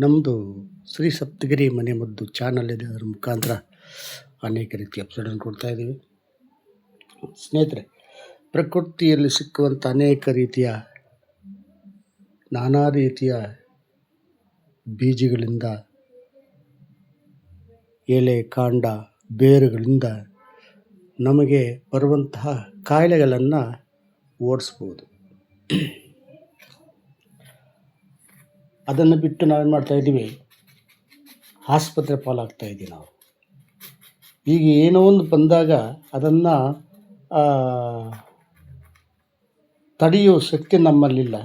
ನಮ್ಮದು ಶ್ರೀ ಸಪ್ತಗಿರಿ ಮನೆಮದ್ದು ಚಾನಲ್ ಇದೆ. ಅದರ ಮುಖಾಂತರ ಅನೇಕ ರೀತಿಯ ಎಪಿಸೋಡನ್ನು ಕೊಡ್ತಾಯಿದ್ದೀವಿ. ಸ್ನೇಹಿತರೆ, ಪ್ರಕೃತಿಯಲ್ಲಿ ಸಿಕ್ಕುವಂಥ ಅನೇಕ ರೀತಿಯ ನಾನಾ ರೀತಿಯ ಬೀಜಗಳಿಂದ, ಎಲೆ, ಕಾಂಡ, ಬೇರುಗಳಿಂದ ನಮಗೆ ಬರುವಂತಹ ಕಾಯಿಲೆಗಳನ್ನು ಓಡಿಸ್ಬೋದು. ಅದನ್ನು ಬಿಟ್ಟು ನಾವೇನು ಮಾಡ್ತಾಯಿದ್ದೀವಿ, ಆಸ್ಪತ್ರೆ ಪಾಲಾಗ್ತಾಯಿದ್ದೀವಿ ನಾವು. ಈಗ ಏನೋ ಒಂದು ಬಂದಾಗ ಅದನ್ನು ತಡೆಯೋ ಶಕ್ತಿ ನಮ್ಮಲ್ಲಿಲ್ಲ.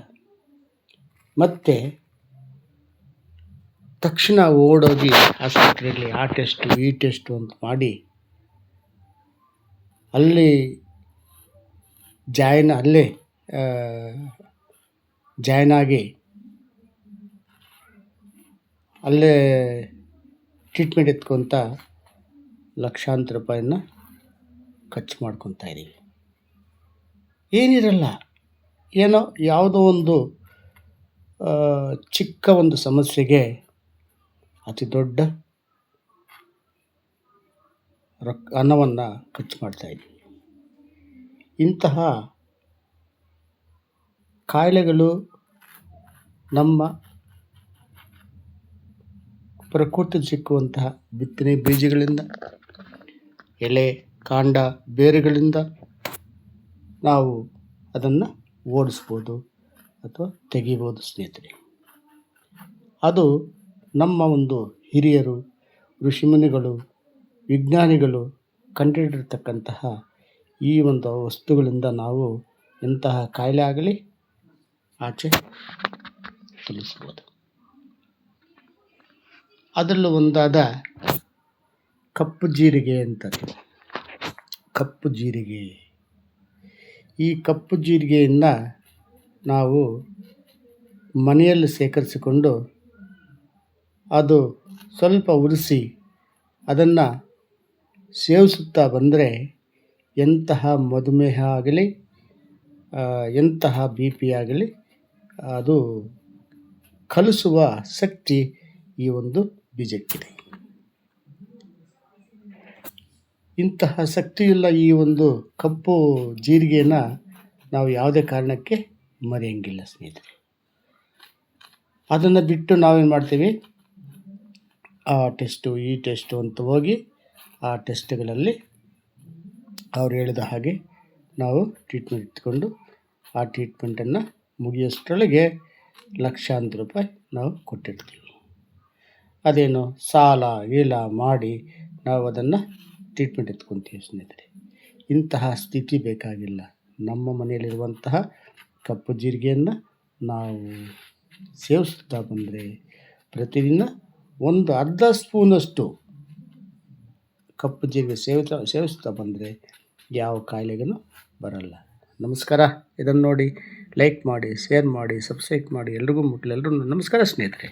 ಮತ್ತು ತಕ್ಷಣ ಓಡೋಗಿ ಆಸ್ಪತ್ರೆಯಲ್ಲಿ ಆ ಟೆಸ್ಟು ಈ ಟೆಸ್ಟು ಅಂತ ಮಾಡಿ ಅಲ್ಲೇ ಜಾಯ್ನ್ ಆಗಿ ಅಲ್ಲೇ ಟ್ರೀಟ್ಮೆಂಟ್ ಎತ್ಕೊತ ಲಕ್ಷಾಂತರ ರೂಪಾಯಿನ ಖರ್ಚು ಮಾಡ್ಕೊತಾ ಇದ್ದೀವಿ. ಏನಿರಲ್ಲ, ಏನೋ ಯಾವುದೋ ಒಂದು ಚಿಕ್ಕ ಒಂದು ಸಮಸ್ಯೆಗೆ ಅತಿ ದೊಡ್ಡ ಹಣವನ್ನು ಖರ್ಚು ಮಾಡ್ತಾಯಿದ್ದೀವಿ. ಇಂತಹ ಕಾಯಿಲೆಗಳು ನಮ್ಮ ಪ್ರಕೃತಿ ಸಿಕ್ಕುವಂತಹ ಬಿತ್ತನೆ ಬೀಜಗಳಿಂದ, ಎಲೆ, ಕಾಂಡ, ಬೇರುಗಳಿಂದ ನಾವು ಅದನ್ನು ಓಡಿಸ್ಬೋದು ಅಥವಾ ತೆಗಿಬೋದು ಸ್ನೇಹಿತರೆ. ಅದು ನಮ್ಮ ಒಂದು ಹಿರಿಯರು, ಋಷಿಮುನಿಗಳು, ವಿಜ್ಞಾನಿಗಳು ಕಂಡುಹಿಡಿದಿರ್ತಕ್ಕಂತಹ ಈ ಒಂದು ವಸ್ತುಗಳಿಂದ ನಾವು ಎಂತಹ ಕಾಯಿಲೆ ಆಗಲಿ ಆಚೆ ತಿಳಿಸ್ಬೋದು. ಅದರಲ್ಲೂ ಒಂದಾದ ಕಪ್ಪು ಜೀರಿಗೆ ಅಂತಾರೆ. ಕಪ್ಪು ಜೀರಿಗೆ, ಈ ಕಪ್ಪು ಜೀರಿಗೆಯನ್ನು ನಾವು ಮನೆಯಲ್ಲಿ ಶೇಖರಿಸಿಕೊಂಡು ಅದು ಸ್ವಲ್ಪ ಉರಿಸಿ ಅದನ್ನು ಸೇವಿಸುತ್ತಾ ಬಂದರೆ ಎಂತಹ ಮಧುಮೇಹ ಆಗಲಿ, ಎಂತಹ BP ಆಗಲಿ ಅದು ಕಲಿಸುವ ಶಕ್ತಿ ಈ ಒಂದು ಬೀಜಕ್ಕಿದೆ. ಇಂತಹ ಶಕ್ತಿಯುಳ್ಳ ಈ ಒಂದು ಕಪ್ಪು ಜೀರಿಗೆಯನ್ನು ನಾವು ಯಾವುದೇ ಕಾರಣಕ್ಕೆ ಮರೆಯಂಗಿಲ್ಲ ಸ್ನೇಹಿತರೆ. ಅದನ್ನು ಬಿಟ್ಟು ನಾವೇನು ಮಾಡ್ತೀವಿ, ಆ ಟೆಸ್ಟು ಈ ಟೆಸ್ಟು ಅಂತ ಹೋಗಿ ಆ ಟೆಸ್ಟ್ಗಳಲ್ಲಿ ಅವ್ರು ಹೇಳಿದ ಹಾಗೆ ನಾವು ಟ್ರೀಟ್ಮೆಂಟ್ ಇಟ್ಕೊಂಡು ಆ ಟ್ರೀಟ್ಮೆಂಟನ್ನು ಮುಗಿಯೋಷ್ಟರೊಳಗೆ ಲಕ್ಷಾಂತರ ರೂಪಾಯಿ ನಾವು ಕೊಟ್ಟಿರ್ತೀವಿ. ಅದೇನು ಸಾಲ ಗೀಲ ಮಾಡಿ ನಾವು ಅದನ್ನು ಟ್ರೀಟ್ಮೆಂಟ್ ಎತ್ಕೊತೀವಿ ಸ್ನೇಹಿತರೆ. ಇಂತಹ ಸ್ಥಿತಿ ಬೇಕಾಗಿಲ್ಲ. ನಮ್ಮ ಮನೆಯಲ್ಲಿರುವಂತಹ ಕಪ್ಪು ಜೀರಿಗೆಯನ್ನು ನಾವು ಸೇವಿಸ್ತಾ ಬಂದರೆ, ಪ್ರತಿದಿನ ಒಂದು ಅರ್ಧ ಸ್ಪೂನಷ್ಟು ಕಪ್ಪು ಜೀರಿಗೆ ಸೇವಿಸ್ತಾ ಬಂದರೆ ಯಾವ ಕಾಯಿಲೆಗೂ ಬರಲ್ಲ. ನಮಸ್ಕಾರ. ಇದನ್ನು ನೋಡಿ ಲೈಕ್ ಮಾಡಿ, ಶೇರ್ ಮಾಡಿ, ಸಬ್ಸ್ಕ್ರೈಬ್ ಮಾಡಿ. ಎಲ್ರಿಗೂ ಮುಟ್ಲಿ. ಎಲ್ಲರೂ ನಮಸ್ಕಾರ ಸ್ನೇಹಿತರೆ.